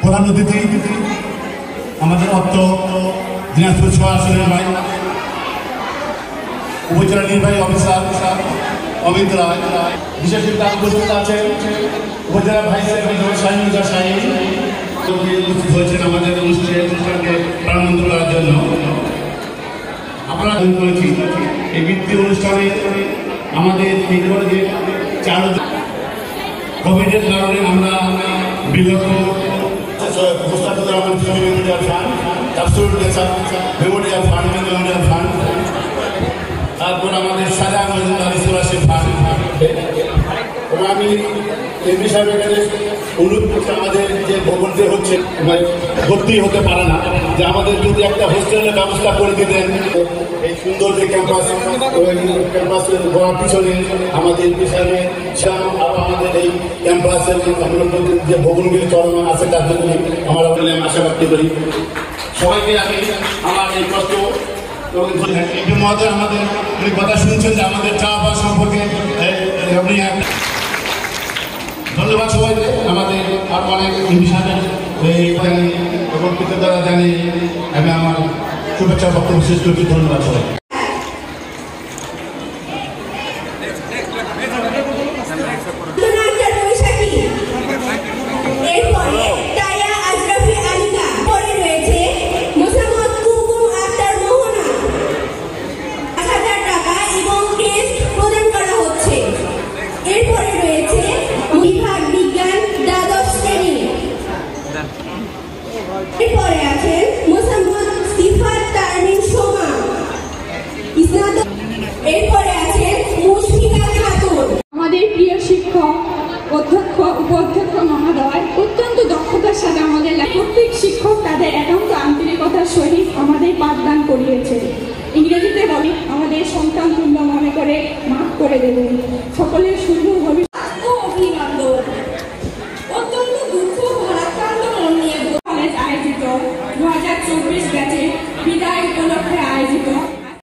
প্রধান অতিথি আমাদের অত্র দিনাজপুর ৬ আসনের ভাই উপজেলা নির্বাহী অফিসার অমিত রায়, বিশেষ উপস্থিত আছেন উপজেলা ভাইস চেয়ারম্যান শাহিনুজ্জামান শাহীন উপস্থিত হয়েছেন আমাদের অনুষ্ঠানকে প্রাণবন্ত করার জন্য। আমরা করেছি এই বৃত্তি অনুষ্ঠানে আমাদের এই যে কোভিডের কারণে আমরা বিগত Memorial fund, Memorial fund, Memorial fund, তারপর আমাদের সাজা মজুমদার স্কলারশিপ ফান্ড। এবং আমি এই বিষয়ে এখানে অনুরোধ করছি, আমাদের যে ভবনটি হচ্ছে ভর্তি হতে পারে না, যে আমাদের যদি একটা হোস্টেলের ব্যবস্থা করে দিতেন। এই সুন্দর যে ক্যাম্পাস, ক্যাম্পাসের ঘোরার পিছনে আমাদের বিষয়ে আমাদের এই ক্যাম্পাসের যে ভবনগুলি চলমান আছে তার জন্য আমরা আশা ব্যক্ত করি। সবাইকে আমি আমার এই কষ্ট মহোদয় আমাদের কথা শুনছেন যে আমাদের চাষবাস সম্পর্কে আপনি ধন্যবাদ সবাইকে। আমাদের আরো অনেক বিষয়ে এবং কৃতজ্ঞতা জানি আমি আমার শুভেচ্ছা বক্তব্য শেষ করছি। ধন্যবাদ সবাই। এরপরে আছেন মোসাম্মদ সিফাত তারমিন সোমা স্নাতক। এরপরে আছেন মুশফিকা খাতুন। আমাদের প্রিয় শিক্ষক, অধ্যক্ষ, উপাধ্যক্ষ মহোদয় অত্যন্ত দক্ষতার সাথে আমাদের প্রত্যেক শিক্ষক তাদের একান্ত আন্তরিকতার সহিত আমাদের পাঠদান করিয়েছে। ইংরেজিতে বলি আমাদের সন্তান তুল্য মনে করে মাফ করে দেবেন।